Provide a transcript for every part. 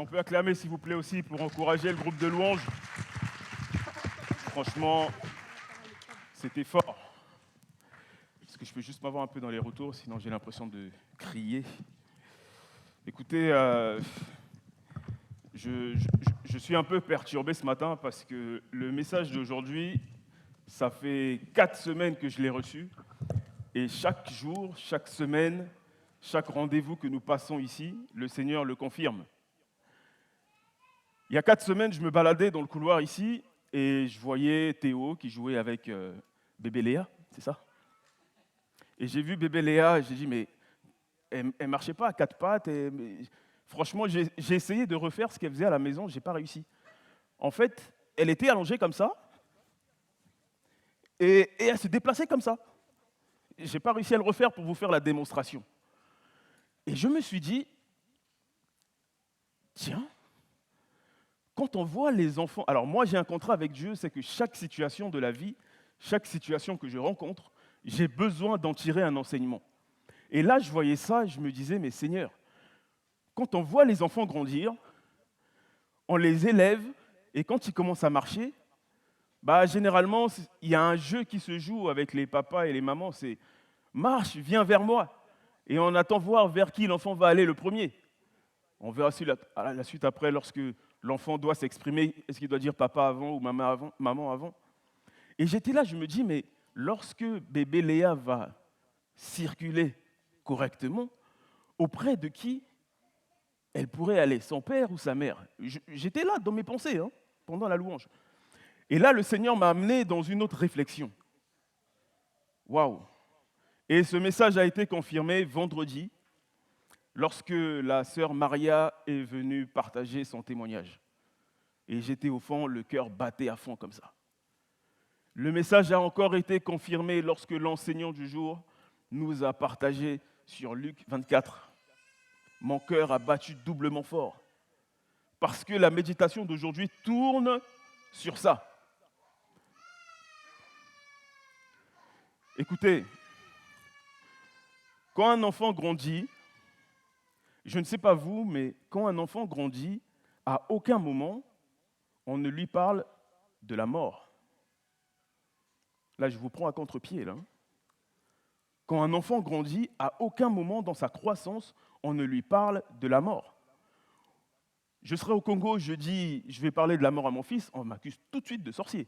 qu'on peut acclamer, s'il vous plaît, aussi pour encourager le groupe de louanges. Franchement, c'était fort. Est-ce que je peux juste m'avoir un peu dans les retours, sinon j'ai l'impression de crier. Écoutez, je suis un peu perturbé ce matin parce que le message d'aujourd'hui, ça fait 4 semaines que je l'ai reçu. Et chaque jour, chaque semaine, chaque rendez-vous que nous passons ici, le Seigneur le confirme. Il y a 4 semaines, je me baladais dans le couloir ici et je voyais Théo qui jouait avec bébé Léa, c'est ça? Et j'ai vu bébé Léa et j'ai dit, mais elle ne marchait pas à 4 pattes. Franchement, j'ai essayé de refaire ce qu'elle faisait à la maison, je n'ai pas réussi. En fait, elle était allongée comme ça et elle se déplaçait comme ça. Je n'ai pas réussi à le refaire pour vous faire la démonstration. Et je me suis dit, tiens, quand on voit les enfants... Alors moi, j'ai un contrat avec Dieu, c'est que chaque situation de la vie, chaque situation que je rencontre, j'ai besoin d'en tirer un enseignement. Et là, je voyais ça et je me disais, mais Seigneur, quand on voit les enfants grandir, on les élève et quand ils commencent à marcher, généralement, il y a un jeu qui se joue avec les papas et les mamans, c'est « marche, viens vers moi ». Et on attend voir vers qui l'enfant va aller le premier. On verra la suite après, lorsque l'enfant doit s'exprimer, est-ce qu'il doit dire papa avant ou maman avant? Et j'étais là, je me dis, mais lorsque bébé Léa va circuler correctement, auprès de qui elle pourrait aller, son père ou sa mère? J'étais là dans mes pensées, pendant la louange. Et là, le Seigneur m'a amené dans une autre réflexion. Waouh! Et ce message a été confirmé vendredi, lorsque la sœur Maria est venue partager son témoignage. Et j'étais au fond, le cœur battait à fond comme ça. Le message a encore été confirmé lorsque l'enseignant du jour nous a partagé sur Luc 24. Mon cœur a battu doublement fort. Parce que la méditation d'aujourd'hui tourne sur ça. Écoutez, quand un enfant grandit, je ne sais pas vous, mais quand un enfant grandit, à aucun moment, on ne lui parle de la mort. Là, je vous prends à contre-pied, là. Quand un enfant grandit, à aucun moment dans sa croissance, on ne lui parle de la mort. Je serai au Congo, je dis, je vais parler de la mort à mon fils, on m'accuse tout de suite de sorcier.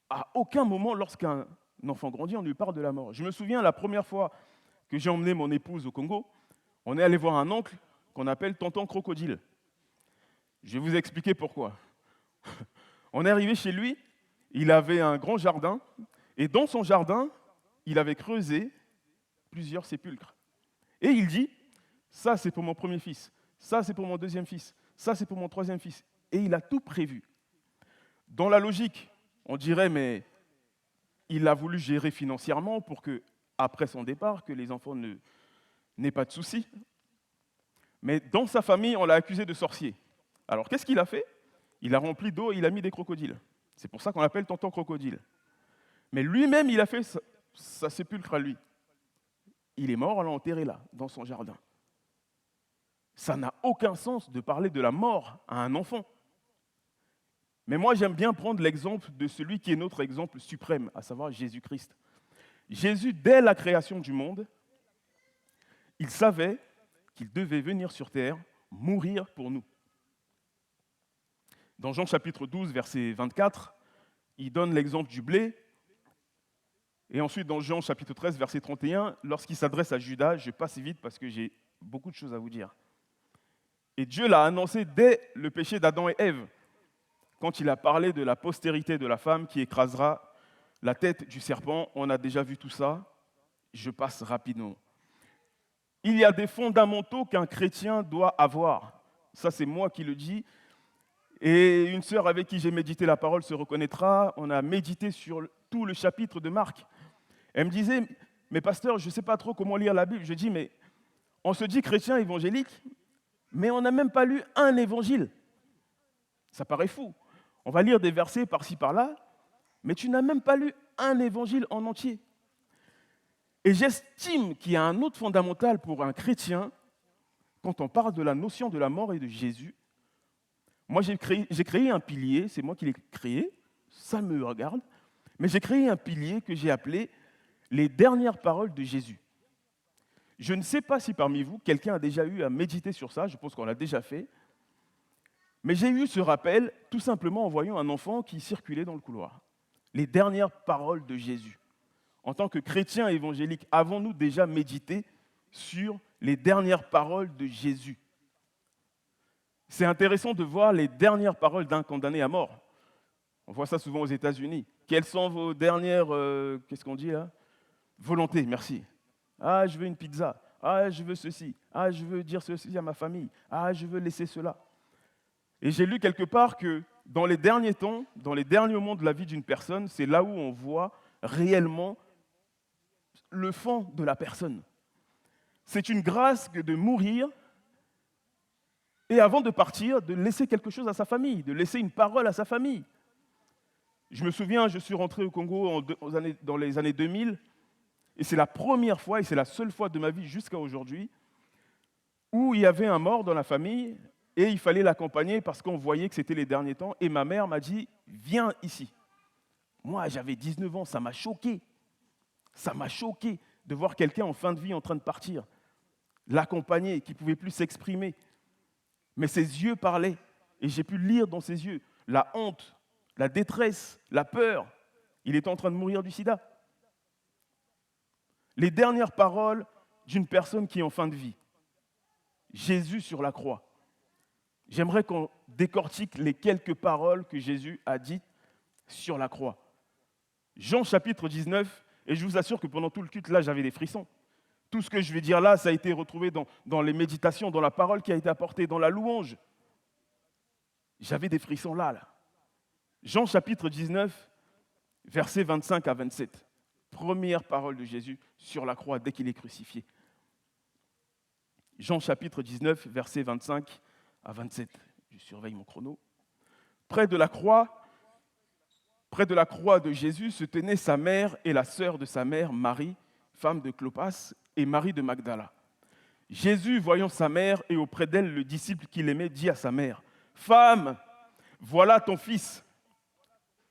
À aucun moment, lorsqu'un enfant grandit, on lui parle de la mort. Je me souviens, la première fois que j'ai emmené mon épouse au Congo, on est allé voir un oncle qu'on appelle Tonton Crocodile. Je vais vous expliquer pourquoi. On est arrivé chez lui, il avait un grand jardin, et dans son jardin, il avait creusé plusieurs sépulcres. Et il dit, ça c'est pour mon premier fils, ça c'est pour mon deuxième fils, ça c'est pour mon troisième fils. Et il a tout prévu. Dans la logique, on dirait, mais il a voulu gérer financièrement pour que, après son départ, que les enfants n'aient pas de soucis. Mais dans sa famille, on l'a accusé de sorcier. Alors, qu'est-ce qu'il a fait? Il a rempli d'eau et il a mis des crocodiles. C'est pour ça qu'on l'appelle Tonton Crocodile. Mais lui-même, il a fait sa sépulcre à lui. Il est mort, on l'a enterré là, dans son jardin. Ça n'a aucun sens de parler de la mort à un enfant. Mais moi, j'aime bien prendre l'exemple de celui qui est notre exemple suprême, à savoir Jésus-Christ. Jésus, dès la création du monde, il savait qu'il devait venir sur terre, mourir pour nous. Dans Jean chapitre 12, verset 24, il donne l'exemple du blé. Et ensuite, dans Jean chapitre 13, verset 31, lorsqu'il s'adresse à Judas, je passe vite parce que j'ai beaucoup de choses à vous dire. Et Dieu l'a annoncé dès le péché d'Adam et Ève, quand il a parlé de la postérité de la femme qui écrasera la tête du serpent. On a déjà vu tout ça, je passe rapidement. Il y a des fondamentaux qu'un chrétien doit avoir. Ça, c'est moi qui le dis. Et une sœur avec qui j'ai médité la parole se reconnaîtra. On a médité sur tout le chapitre de Marc. Elle me disait, mais pasteur, je ne sais pas trop comment lire la Bible. Je dis, mais on se dit chrétien évangélique, mais on n'a même pas lu un évangile. Ça paraît fou. On va lire des versets par-ci, par-là, mais tu n'as même pas lu un évangile en entier. Et j'estime qu'il y a un autre fondamental pour un chrétien, quand on parle de la notion de la mort et de Jésus, moi j'ai créé un pilier, c'est moi qui l'ai créé, ça me regarde, mais j'ai créé un pilier que j'ai appelé les dernières paroles de Jésus. Je ne sais pas si parmi vous, quelqu'un a déjà eu à méditer sur ça, je pense qu'on l'a déjà fait, mais j'ai eu ce rappel tout simplement en voyant un enfant qui circulait dans le couloir. Les dernières paroles de Jésus. En tant que chrétiens évangéliques, avons-nous déjà médité sur les dernières paroles de Jésus? C'est intéressant de voir les dernières paroles d'un condamné à mort. On voit ça souvent aux États-Unis. Quelles sont vos dernières, qu'est-ce qu'on dit là? Volontés, merci. Ah, je veux une pizza. Ah, je veux ceci. Ah, je veux dire ceci à ma famille. Ah, je veux laisser cela. Et j'ai lu quelque part que dans les derniers temps, dans les derniers moments de la vie d'une personne, c'est là où on voit réellement le fond de la personne. C'est une grâce que de mourir et avant de partir, de laisser quelque chose à sa famille, de laisser une parole à sa famille. Je me souviens, je suis rentré au Congo dans les années 2000, et c'est la première fois et c'est la seule fois de ma vie jusqu'à aujourd'hui où il y avait un mort dans la famille et il fallait l'accompagner parce qu'on voyait que c'était les derniers temps. Et ma mère m'a dit « Viens ici ». Moi, j'avais 19 ans, ça m'a choqué. Ça m'a choqué de voir quelqu'un en fin de vie en train de partir, l'accompagner, qui ne pouvait plus s'exprimer. Mais ses yeux parlaient et j'ai pu lire dans ses yeux la honte, la détresse, la peur. Il était en train de mourir du sida. Les dernières paroles d'une personne qui est en fin de vie. Jésus sur la croix. J'aimerais qu'on décortique les quelques paroles que Jésus a dites sur la croix. Jean chapitre 19, et je vous assure que pendant tout le culte, là, j'avais des frissons. Tout ce que je vais dire là, ça a été retrouvé dans les méditations, dans la parole qui a été apportée, dans la louange. J'avais des frissons là. Jean chapitre 19, versets 25 à 27. Première parole de Jésus sur la croix dès qu'il est crucifié. Jean chapitre 19, versets 25 à 27. Je surveille mon chrono. Près de la croix de Jésus se tenaient sa mère et la sœur de sa mère, Marie, femme de Clopas, et Marie de Magdala. Jésus, voyant sa mère et auprès d'elle le disciple qu'il aimait, dit à sa mère, « Femme, voilà ton fils. »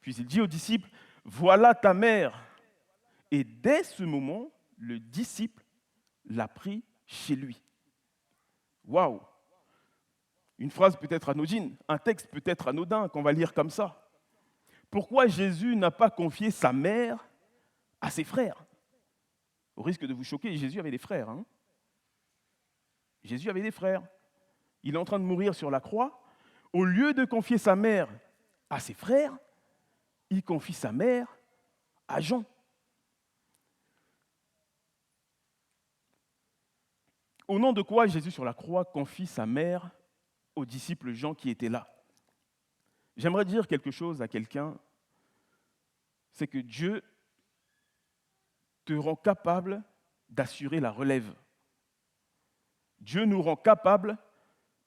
Puis il dit au disciple, « Voilà ta mère. » Et dès ce moment, le disciple l'a pris chez lui. Waouh! Une phrase peut-être anodine, un texte peut-être anodin qu'on va lire comme ça. Pourquoi Jésus n'a pas confié sa mère à ses frères? Au risque de vous choquer, Jésus avait des frères. Jésus avait des frères. Il est en train de mourir sur la croix. Au lieu de confier sa mère à ses frères, il confie sa mère à Jean. Au nom de quoi Jésus sur la croix confie sa mère au disciple Jean qui était là? J'aimerais dire quelque chose à quelqu'un, c'est que Dieu te rend capable d'assurer la relève. Dieu nous rend capable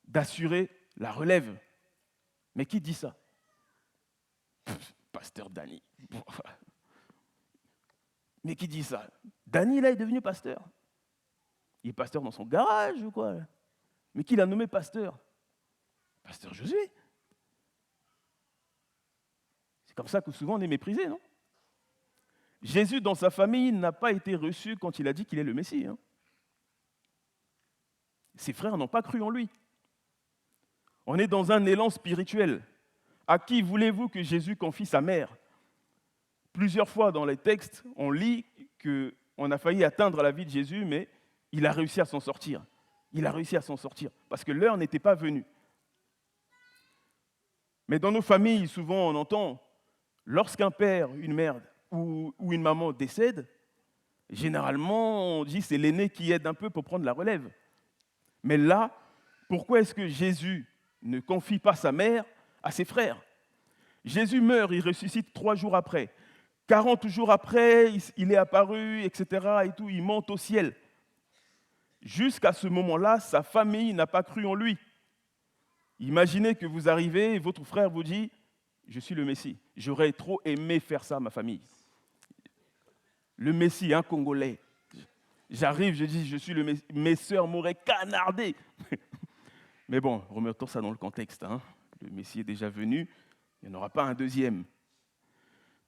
d'assurer la relève. Mais qui dit ça? Pasteur Danny. Mais qui dit ça? Danny, là, est devenu pasteur. Il est pasteur dans son garage ou quoi? Mais qui l'a nommé pasteur? Pasteur Josué. C'est comme ça que souvent on est méprisé, non? Jésus, dans sa famille, n'a pas été reçu quand il a dit qu'il est le Messie. Ses frères n'ont pas cru en lui. On est dans un élan spirituel. À qui voulez-vous que Jésus confie sa mère? Plusieurs fois dans les textes, on lit qu'on a failli atteindre la vie de Jésus, mais il a réussi à s'en sortir. Il a réussi à s'en sortir, parce que l'heure n'était pas venue. Mais dans nos familles, souvent, on entend, lorsqu'un père, une mère ou une maman décède, généralement, on dit que c'est l'aîné qui aide un peu pour prendre la relève. Mais là, pourquoi est-ce que Jésus ne confie pas sa mère à ses frères? Jésus meurt, il ressuscite 3 jours après. 40 jours après, il est apparu, etc. et tout, il monte au ciel. Jusqu'à ce moment-là, sa famille n'a pas cru en lui. Imaginez que vous arrivez et votre frère vous dit « Je suis le Messie, j'aurais trop aimé faire ça à ma famille. » Le Messie, un Congolais. J'arrive, je dis, je suis le Messie. Mes sœurs m'auraient canardé. Mais bon, remettons ça dans le contexte, hein. Le Messie est déjà venu, il n'y en aura pas un deuxième.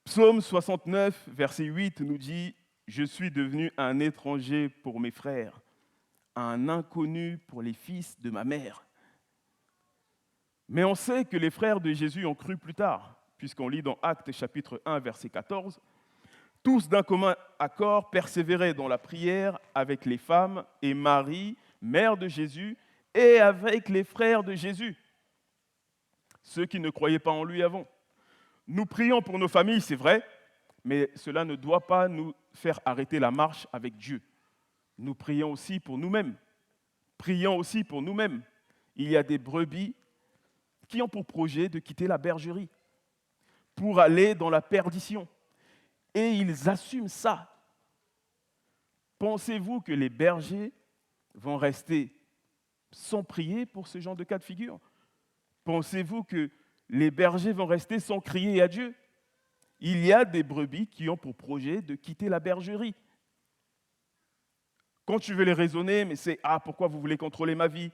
Psaume 69, verset 8 nous dit « Je suis devenu un étranger pour mes frères, un inconnu pour les fils de ma mère. » Mais on sait que les frères de Jésus ont cru plus tard, puisqu'on lit dans Actes chapitre 1, verset 14, « Tous d'un commun accord persévéraient dans la prière avec les femmes et Marie, mère de Jésus, et avec les frères de Jésus, ceux qui ne croyaient pas en lui avant. Nous prions pour nos familles, c'est vrai, mais cela ne doit pas nous faire arrêter la marche avec Dieu. Nous prions aussi pour nous-mêmes. Prions aussi pour nous-mêmes. Il y a des brebis qui ont pour projet de quitter la bergerie pour aller dans la perdition. Et ils assument ça. Pensez-vous que les bergers vont rester sans prier pour ce genre de cas de figure? Pensez-vous que les bergers vont rester sans crier à Dieu? Il y a des brebis qui ont pour projet de quitter la bergerie. Quand tu veux les raisonner, mais c'est « Ah, pourquoi vous voulez contrôler ma vie?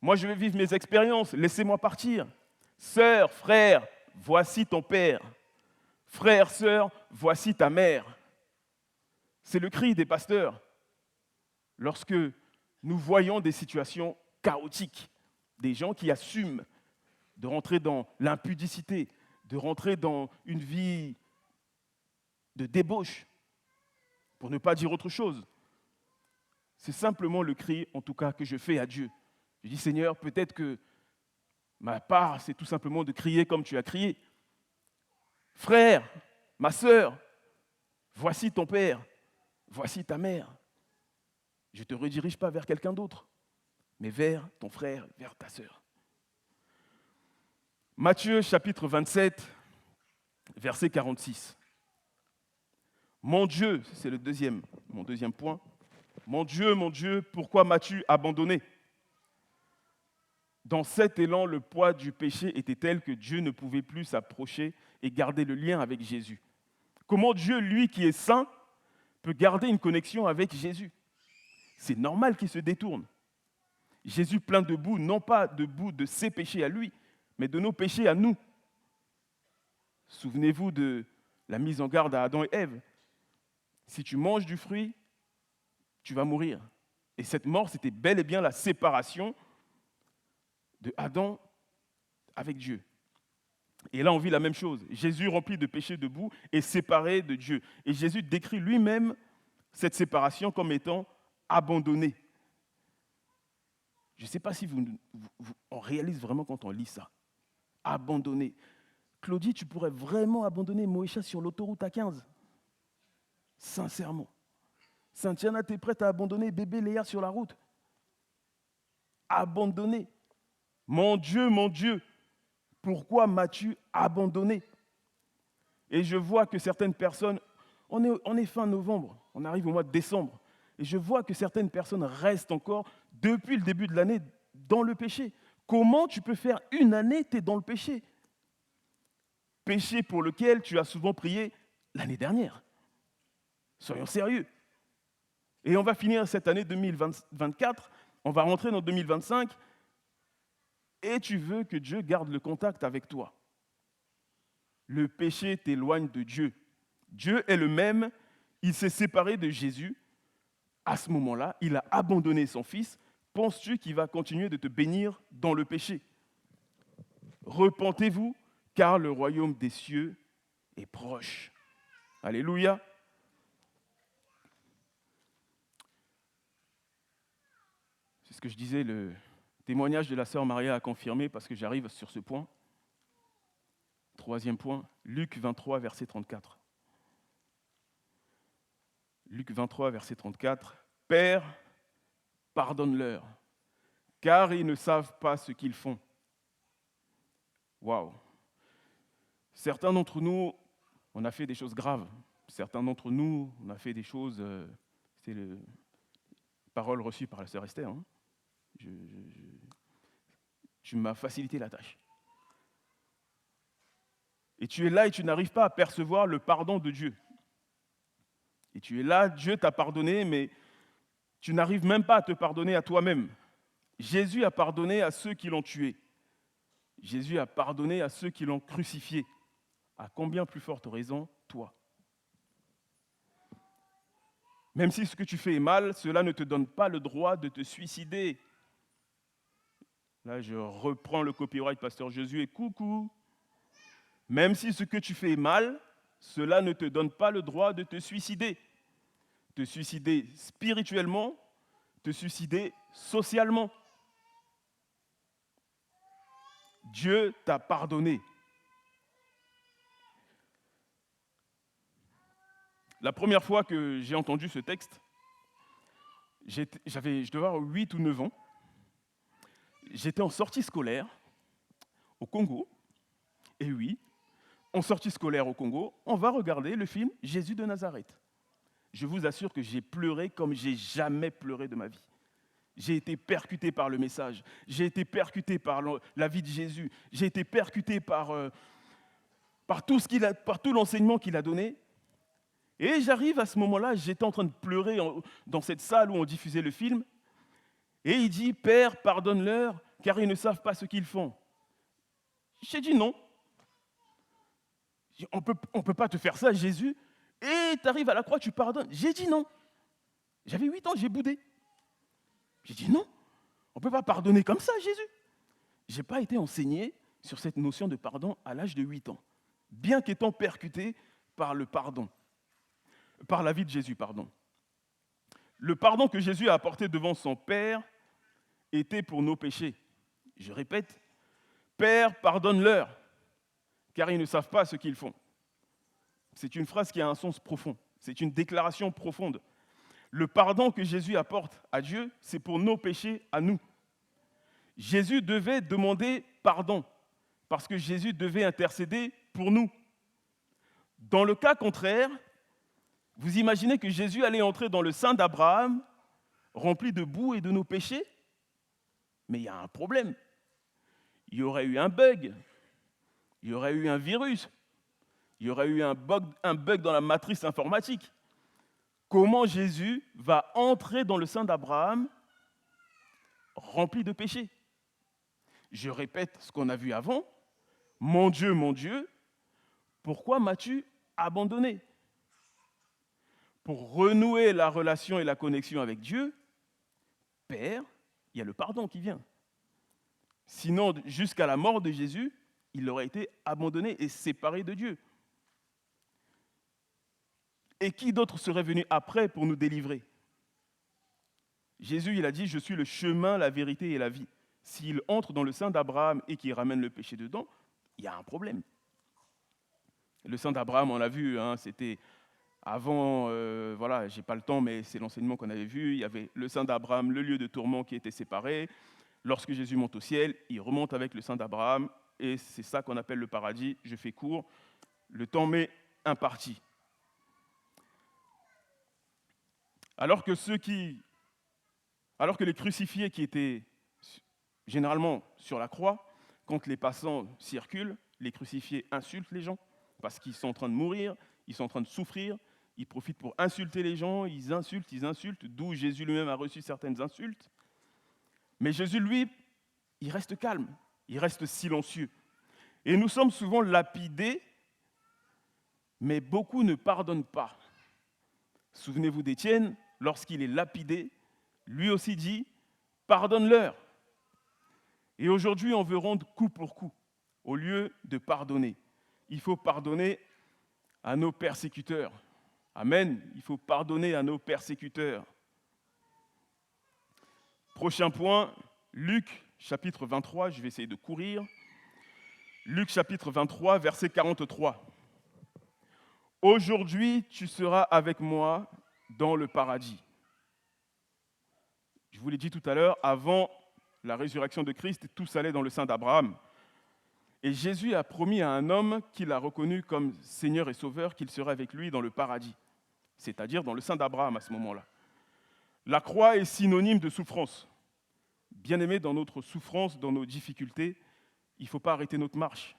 Moi, je veux vivre mes expériences, laissez-moi partir. » Sœur, frère, voici ton père. Frère, sœur, voici ta mère. C'est le cri des pasteurs. Lorsque nous voyons des situations chaotiques, des gens qui assument de rentrer dans l'impudicité, de rentrer dans une vie de débauche, pour ne pas dire autre chose. C'est simplement le cri, en tout cas, que je fais à Dieu. Je dis, Seigneur, peut-être que ma part, c'est tout simplement de crier comme tu as crié. Frère, ma sœur, voici ton père, voici ta mère. Je ne te redirige pas vers quelqu'un d'autre, mais vers ton frère, vers ta sœur. Matthieu chapitre 27, verset 46. Mon Dieu, c'est mon deuxième point. Mon Dieu, pourquoi m'as-tu abandonné? Dans cet élan, le poids du péché était tel que Dieu ne pouvait plus s'approcher et garder le lien avec Jésus. Comment Dieu, lui qui est saint, peut garder une connexion avec Jésus? C'est normal qu'il se détourne. Jésus plein de boue, non pas de boue de ses péchés à lui, mais de nos péchés à nous. Souvenez-vous de la mise en garde à Adam et Ève. Si tu manges du fruit, tu vas mourir. Et cette mort, c'était bel et bien la séparation de Adam avec Dieu. Et là, on vit la même chose. Jésus, rempli de péché de boue, est séparé de Dieu. Et Jésus décrit lui-même cette séparation comme étant abandonnée. Je ne sais pas si on réalise vraiment quand on lit ça. Abandonné. Claudie, tu pourrais vraiment abandonner Moïcha sur l'autoroute A15? Sincèrement. Saint-Yana, tu es prête à abandonner bébé Léa sur la route? Abandonné. Mon Dieu, pourquoi m'as-tu abandonné? Et je vois que certaines personnes, on est fin novembre, on arrive au mois de décembre, et je vois que certaines personnes restent encore, depuis le début de l'année, dans le péché. Comment tu peux faire une année, tu es dans le péché? Péché pour lequel tu as souvent prié l'année dernière. Soyons sérieux. Et on va finir cette année 2024, on va rentrer dans 2025, et tu veux que Dieu garde le contact avec toi. Le péché t'éloigne de Dieu. Dieu est le même, il s'est séparé de Jésus. À ce moment-là, il a abandonné son fils. Penses-tu qu'il va continuer de te bénir dans le péché? Repentez-vous, car le royaume des cieux est proche. Alléluia. C'est ce que je disais, le témoignage de la sœur Maria a confirmé, parce que j'arrive sur ce point. Troisième point, Luc 23, verset 34. Luc 23, verset 34. « Père, pardonne-leur, car ils ne savent pas ce qu'ils font. » Waouh! Certains d'entre nous, on a fait des choses graves. Certains d'entre nous, on a fait des choses... c'est la parole reçue par la sœur Esther. Hein. Tu m'as facilité la tâche. Et tu es là et tu n'arrives pas à percevoir le pardon de Dieu. Et tu es là, Dieu t'a pardonné, mais Tu n'arrives même pas à te pardonner à toi-même. Jésus a pardonné à ceux qui l'ont tué. Jésus a pardonné à ceux qui l'ont crucifié. À combien plus forte raison, toi? Même si ce que tu fais est mal, cela ne te donne pas le droit de te suicider. Là, je reprends le copyright Pasteur Jésus et coucou. Même si ce que tu fais est mal, cela ne te donne pas le droit de te suicider. Te suicider spirituellement, te suicider socialement. Dieu t'a pardonné. La première fois que j'ai entendu ce texte, je devais avoir 8 ou 9 ans. J'étais en sortie scolaire au Congo. Et oui, en sortie scolaire au Congo, on va regarder le film Jésus de Nazareth. Je vous assure que j'ai pleuré comme j'ai jamais pleuré de ma vie. J'ai été percuté par le message. J'ai été percuté par la vie de Jésus. J'ai été percuté par tout l'enseignement qu'il a donné. Et j'arrive à ce moment-là, j'étais en train de pleurer dans cette salle où on diffusait le film. Et il dit, Père, pardonne-leur, car ils ne savent pas ce qu'ils font. J'ai dit non. On peut pas te faire ça, Jésus. Et tu arrives à la croix, tu pardonnes. J'ai dit non. J'avais 8 ans, j'ai boudé. J'ai dit non, on ne peut pas pardonner comme ça, Jésus. Je n'ai pas été enseigné sur cette notion de pardon à l'âge de 8 ans, bien qu'étant percuté par le pardon, par la vie de Jésus, pardon. Le pardon que Jésus a apporté devant son Père était pour nos péchés. Je répète, Père, pardonne-leur, car ils ne savent pas ce qu'ils font. C'est une phrase qui a un sens profond, c'est une déclaration profonde. Le pardon que Jésus apporte à Dieu, c'est pour nos péchés à nous. Jésus devait demander pardon, parce que Jésus devait intercéder pour nous. Dans le cas contraire, vous imaginez que Jésus allait entrer dans le sein d'Abraham, rempli de boue et de nos péchés? Mais il y a un problème. Il y aurait eu un bug, il y aurait eu un virus, il y aurait eu un bug dans la matrice informatique. Comment Jésus va entrer dans le sein d'Abraham rempli de péchés? Je répète ce qu'on a vu avant. Mon Dieu, pourquoi m'as-tu abandonné? Pour renouer la relation et la connexion avec Dieu, Père, il y a le pardon qui vient. Sinon, jusqu'à la mort de Jésus, il aurait été abandonné et séparé de Dieu. Et qui d'autre serait venu après pour nous délivrer? Jésus, il a dit, je suis le chemin, la vérité et la vie. S'il entre dans le sein d'Abraham et qu'il ramène le péché dedans, il y a un problème. Le sein d'Abraham, on l'a vu, c'était avant, voilà, j'ai pas le temps, mais c'est l'enseignement qu'on avait vu. Il y avait le sein d'Abraham, le lieu de tourment qui était séparé. Lorsque Jésus monte au ciel, il remonte avec le sein d'Abraham, et c'est ça qu'on appelle le paradis. Je fais court, le temps m'est imparti. Alors que les crucifiés qui étaient généralement sur la croix, quand les passants circulent, les crucifiés insultent les gens parce qu'ils sont en train de mourir, ils sont en train de souffrir, ils profitent pour insulter les gens, ils insultent, d'où Jésus lui-même a reçu certaines insultes. Mais Jésus, lui, il reste calme, il reste silencieux. Et nous sommes souvent lapidés, mais beaucoup ne pardonnent pas. Souvenez-vous d'Étienne, lorsqu'il est lapidé, lui aussi dit « pardonne-leur ». Et aujourd'hui, on veut rendre coup pour coup, au lieu de pardonner. Il faut pardonner à nos persécuteurs. Amen, il faut pardonner à nos persécuteurs. Prochain point, Luc chapitre 23, je vais essayer de courir. Luc chapitre 23, verset 43. « Aujourd'hui, tu seras avec moi dans le paradis. » Je vous l'ai dit tout à l'heure, avant la résurrection de Christ, tous allaient dans le sein d'Abraham. Et Jésus a promis à un homme qu'il a reconnu comme Seigneur et Sauveur qu'il serait avec lui dans le paradis, c'est-à-dire dans le sein d'Abraham à ce moment-là. La croix est synonyme de souffrance. Bien-aimés, dans notre souffrance, dans nos difficultés, il ne faut pas arrêter notre marche.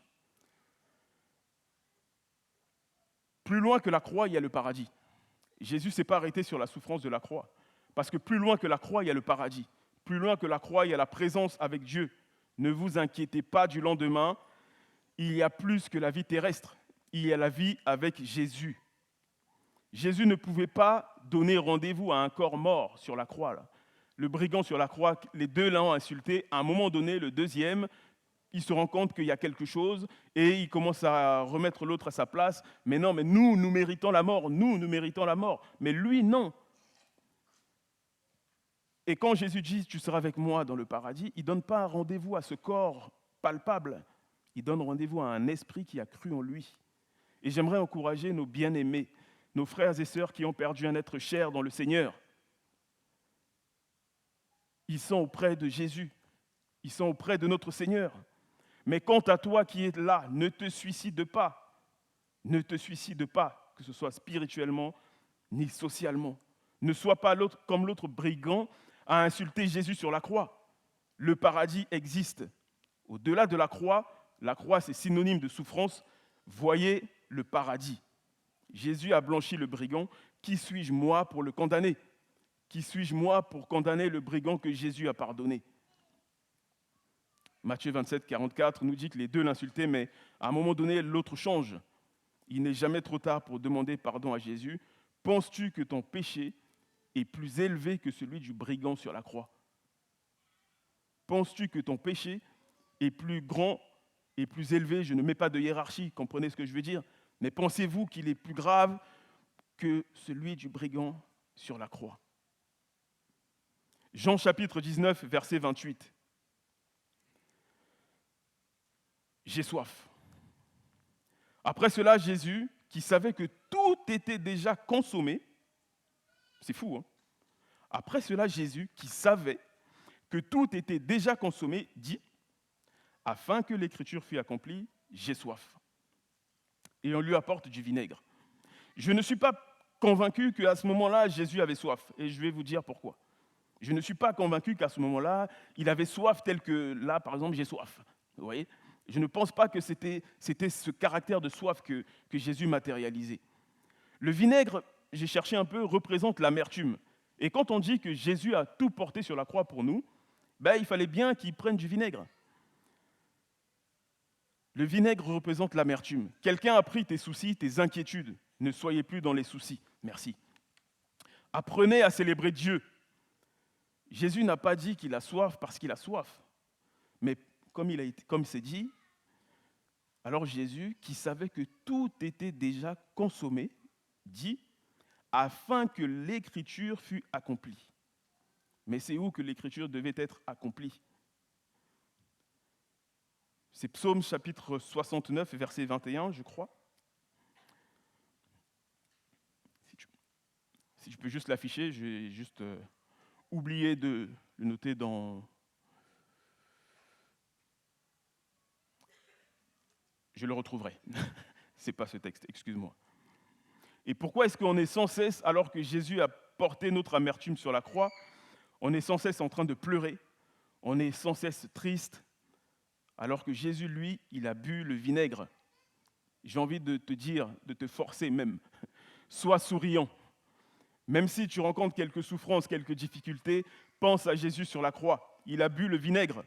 Plus loin que la croix, il y a le paradis. Jésus ne s'est pas arrêté sur la souffrance de la croix. Parce que plus loin que la croix, il y a le paradis. Plus loin que la croix, il y a la présence avec Dieu. Ne vous inquiétez pas du lendemain. Il y a plus que la vie terrestre. Il y a la vie avec Jésus. Jésus ne pouvait pas donner rendez-vous à un corps mort sur la croix, là. Le brigand sur la croix, les deux l'ont insulté. À un moment donné, le deuxième, il se rend compte qu'il y a quelque chose et il commence à remettre l'autre à sa place. Mais non, mais nous méritons la mort. Nous méritons la mort. Mais lui, non. Et quand Jésus dit « tu seras avec moi dans le paradis », il ne donne pas un rendez-vous à ce corps palpable. Il donne rendez-vous à un esprit qui a cru en lui. Et j'aimerais encourager nos bien-aimés, nos frères et sœurs qui ont perdu un être cher dans le Seigneur. Ils sont auprès de Jésus. Ils sont auprès de notre Seigneur. Mais quant à toi qui es là, ne te suicide pas. Ne te suicide pas, que ce soit spirituellement ni socialement. Ne sois pas comme l'autre brigand a insulté Jésus sur la croix. Le paradis existe. Au-delà de la croix c'est synonyme de souffrance. Voyez le paradis. Jésus a blanchi le brigand. Qui suis-je moi pour le condamner? Qui suis-je moi pour condamner le brigand que Jésus a pardonné? Matthieu 27, 44 nous dit que les deux l'insultaient, mais à un moment donné, l'autre change. Il n'est jamais trop tard pour demander pardon à Jésus. Penses-tu que ton péché est plus élevé que celui du brigand sur la croix? Penses-tu que ton péché est plus grand et plus élevé? Je ne mets pas de hiérarchie, comprenez ce que je veux dire? Mais pensez-vous qu'il est plus grave que celui du brigand sur la croix? Jean chapitre 19, verset 28. J'ai soif. Après cela, Jésus, qui savait que tout était déjà consommé, c'est fou, hein? Après cela, Jésus, qui savait que tout était déjà consommé, dit, afin que l'écriture fût accomplie, j'ai soif. Et on lui apporte du vinaigre. Je ne suis pas convaincu qu'à ce moment-là, Jésus avait soif. Et je vais vous dire pourquoi. Je ne suis pas convaincu qu'à ce moment-là, il avait soif tel que là, par exemple, j'ai soif. Vous voyez? Je ne pense pas que c'était ce caractère de soif que Jésus matérialisait. Le vinaigre, j'ai cherché un peu, représente l'amertume. Et quand on dit que Jésus a tout porté sur la croix pour nous, il fallait bien qu'il prenne du vinaigre. Le vinaigre représente l'amertume. Quelqu'un a pris tes soucis, tes inquiétudes. Ne soyez plus dans les soucis. Merci. Apprenez à célébrer Dieu. Jésus n'a pas dit qu'il a soif parce qu'il a soif. Mais comme c'est dit, alors Jésus, qui savait que tout était déjà consommé, dit, afin que l'écriture fût accomplie. Mais c'est où que l'écriture devait être accomplie? C'est Psaume chapitre 69, verset 21, je crois. Si tu peux juste l'afficher, j'ai juste oublié de le noter dans... Je le retrouverai. Ce n'est pas ce texte, excuse-moi. Et pourquoi est-ce qu'on est sans cesse, alors que Jésus a porté notre amertume sur la croix, on est sans cesse en train de pleurer, on est sans cesse triste, alors que Jésus, lui, il a bu le vinaigre. J'ai envie de te dire, de te forcer même, sois souriant. Même si tu rencontres quelques souffrances, quelques difficultés, pense à Jésus sur la croix. Il a bu le vinaigre.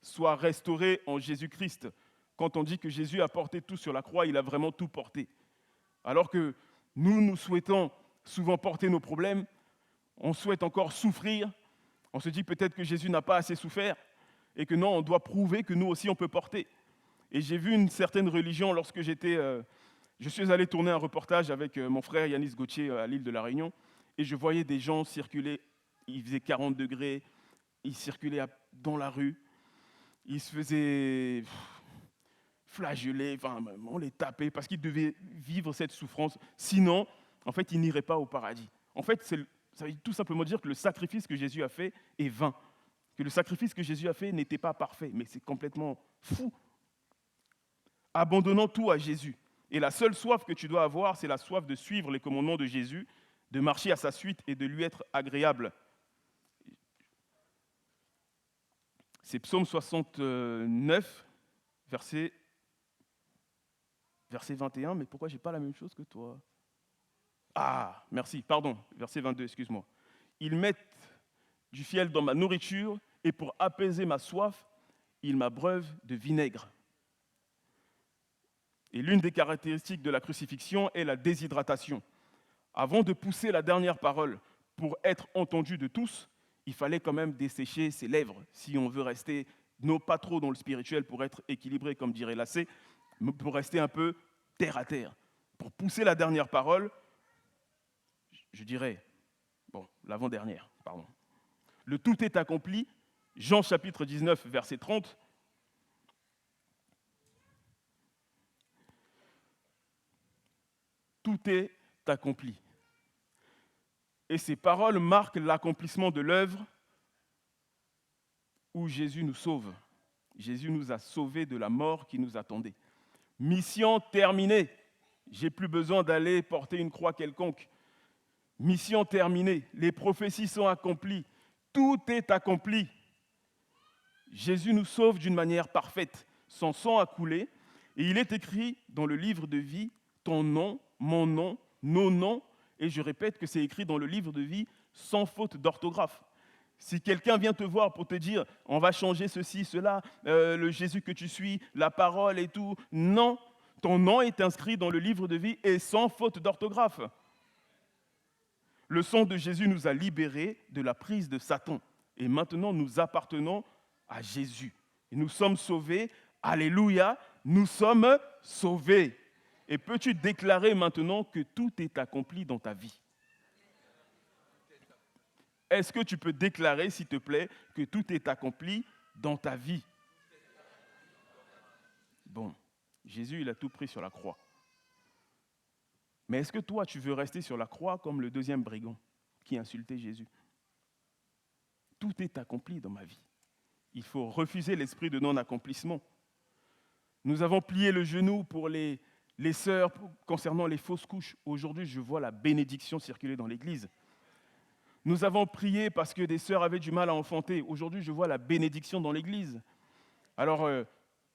Sois restauré en Jésus-Christ. Quand on dit que Jésus a porté tout sur la croix, il a vraiment tout porté. Alors que nous souhaitons souvent porter nos problèmes, on souhaite encore souffrir, on se dit peut-être que Jésus n'a pas assez souffert et que non, on doit prouver que nous aussi on peut porter. Et j'ai vu une certaine religion lorsque je suis allé tourner un reportage avec mon frère Yanis Gauthier à l'île de la Réunion, et je voyais des gens circuler, il faisait 40 degrés, ils circulaient dans la rue, ils se faisaient flageller, on les tapait parce qu'ils devaient vivre cette souffrance, sinon, en fait, ils n'iraient pas au paradis. En fait, ça veut tout simplement dire que le sacrifice que Jésus a fait est vain, que le sacrifice que Jésus a fait n'était pas parfait, mais c'est complètement fou. Abandonnant tout à Jésus. Et la seule soif que tu dois avoir, c'est la soif de suivre les commandements de Jésus, de marcher à sa suite et de lui être agréable. C'est Psaume 69, verset 21, mais pourquoi je n'ai pas la même chose que toi? Ah, merci, pardon, verset 22, excuse-moi. Ils mettent du fiel dans ma nourriture et pour apaiser ma soif, ils m'abreuvent de vinaigre. Et l'une des caractéristiques de la crucifixion est la déshydratation. Avant de pousser la dernière parole pour être entendu de tous, il fallait quand même dessécher ses lèvres si on veut rester, non pas trop dans le spirituel pour être équilibré, comme dirait Lassé, mais pour rester un peu terre à terre. Pour pousser la dernière parole, je dirais, l'avant-dernière, pardon. Le tout est accompli, Jean chapitre 19, verset 30. Tout est accompli. Et ces paroles marquent l'accomplissement de l'œuvre où Jésus nous sauve. Jésus nous a sauvés de la mort qui nous attendait. Mission terminée. J'ai plus besoin d'aller porter une croix quelconque. Mission terminée. Les prophéties sont accomplies. Tout est accompli. Jésus nous sauve d'une manière parfaite. Son sang a coulé. Et il est écrit dans le livre de vie, ton nom, mon nom, nos noms. Et je répète que c'est écrit dans le livre de vie sans faute d'orthographe. Si quelqu'un vient te voir pour te dire « on va changer ceci, cela, le Jésus que tu suis, la parole et tout », non, ton nom est inscrit dans le livre de vie et sans faute d'orthographe. Le sang de Jésus nous a libérés de la prise de Satan. Et maintenant, nous appartenons à Jésus. Et nous sommes sauvés. Alléluia, nous sommes sauvés. Et peux-tu déclarer maintenant que tout est accompli dans ta vie? Est-ce que tu peux déclarer, s'il te plaît, que tout est accompli dans ta vie? Bon, Jésus, il a tout pris sur la croix. Mais est-ce que toi, tu veux rester sur la croix comme le deuxième brigand qui insultait Jésus? Tout est accompli dans ma vie. Il faut refuser l'esprit de non-accomplissement. Nous avons plié le genou pour les sœurs concernant les fausses couches. Aujourd'hui, je vois la bénédiction circuler dans l'Église. Nous avons prié parce que des sœurs avaient du mal à enfanter. Aujourd'hui, je vois la bénédiction dans l'Église. Alors,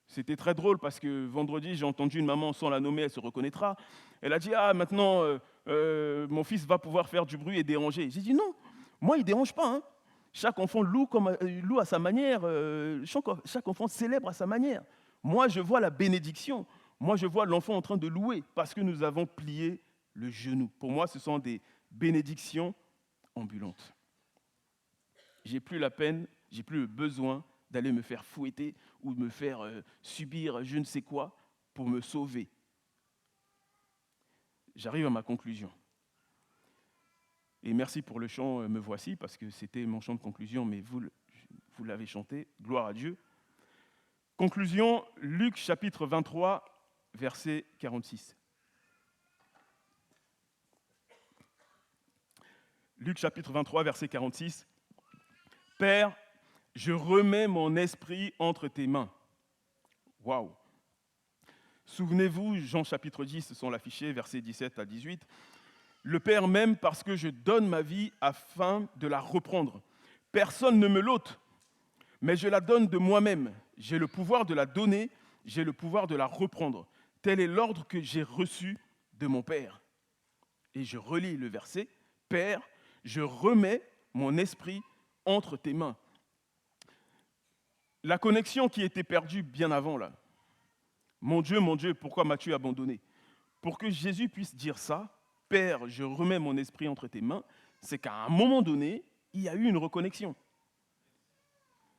c'était très drôle parce que vendredi, j'ai entendu une maman, sans la nommer, elle se reconnaîtra. Elle a dit « Ah, maintenant, mon fils va pouvoir faire du bruit et déranger. » J'ai dit « Non, moi, il ne dérange pas. Hein. Chaque enfant loue à sa manière. Chaque enfant célèbre à sa manière. Moi, je vois la bénédiction. Moi, je vois l'enfant en train de louer parce que nous avons plié le genou. Pour moi, ce sont des bénédictions ambulante. J'ai plus la peine, j'ai plus le besoin d'aller me faire fouetter ou de me faire subir je ne sais quoi pour me sauver. J'arrive à ma conclusion. Et merci pour le chant Me voici, parce que c'était mon chant de conclusion, mais vous l'avez chanté, gloire à Dieu. Conclusion, Luc chapitre 23, verset 46. Luc chapitre 23, verset 46. « Père, je remets mon esprit entre tes mains. » Waouh! Souvenez-vous, Jean chapitre 10, ce sont l'affiché, versets 17 à 18. « Le Père m'aime parce que je donne ma vie afin de la reprendre. Personne ne me l'ôte, mais je la donne de moi-même. J'ai le pouvoir de la donner, j'ai le pouvoir de la reprendre. Tel est l'ordre que j'ai reçu de mon Père. » Et je relis le verset. « Père, je remets mon esprit entre tes mains. » La connexion qui était perdue bien avant, là. Mon Dieu, pourquoi m'as-tu abandonné? Pour que Jésus puisse dire ça, Père, je remets mon esprit entre tes mains, c'est qu'à un moment donné, il y a eu une reconnexion.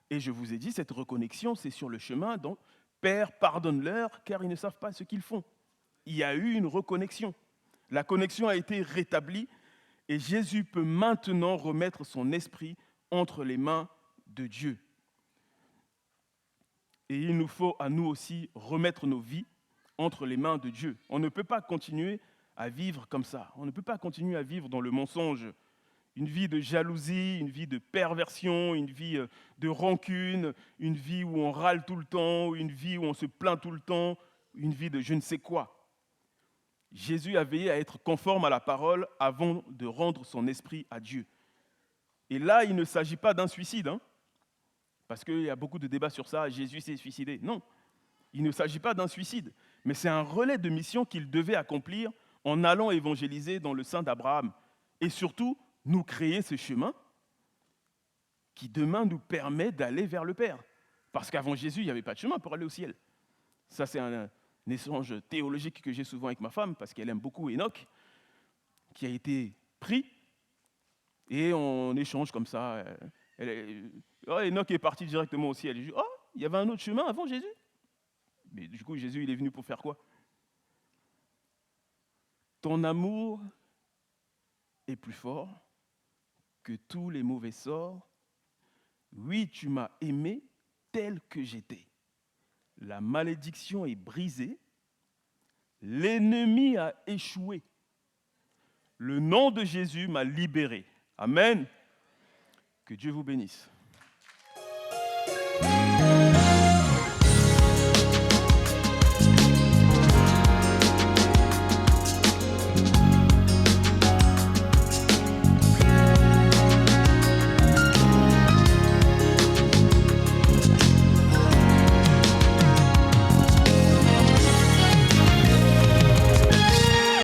Et je vous ai dit, cette reconnexion, c'est sur le chemin, donc, Père, pardonne-leur, car ils ne savent pas ce qu'ils font. Il y a eu une reconnexion. La connexion a été rétablie. Et Jésus peut maintenant remettre son esprit entre les mains de Dieu. Et il nous faut à nous aussi remettre nos vies entre les mains de Dieu. On ne peut pas continuer à vivre comme ça. On ne peut pas continuer à vivre dans le mensonge. Une vie de jalousie, une vie de perversion, une vie de rancune, une vie où on râle tout le temps, une vie où on se plaint tout le temps, une vie de je ne sais quoi. Jésus a veillé à être conforme à la parole avant de rendre son esprit à Dieu. Et là, il ne s'agit pas d'un suicide, parce qu'il y a beaucoup de débats sur ça, Jésus s'est suicidé. Non, il ne s'agit pas d'un suicide, mais c'est un relais de mission qu'il devait accomplir en allant évangéliser dans le sein d'Abraham, et surtout nous créer ce chemin qui demain nous permet d'aller vers le Père. Parce qu'avant Jésus, il n'y avait pas de chemin pour aller au ciel. Ça, c'est un échange théologique que j'ai souvent avec ma femme, parce qu'elle aime beaucoup Enoch, qui a été pris, et on échange comme ça. Enoch est parti directement au ciel. Je dis, oh, il y avait un autre chemin avant Jésus. Mais du coup, Jésus, il est venu pour faire quoi? Ton amour est plus fort que tous les mauvais sorts. Oui, tu m'as aimé tel que j'étais. La malédiction est brisée. L'ennemi a échoué. Le nom de Jésus m'a libéré. Amen. Que Dieu vous bénisse.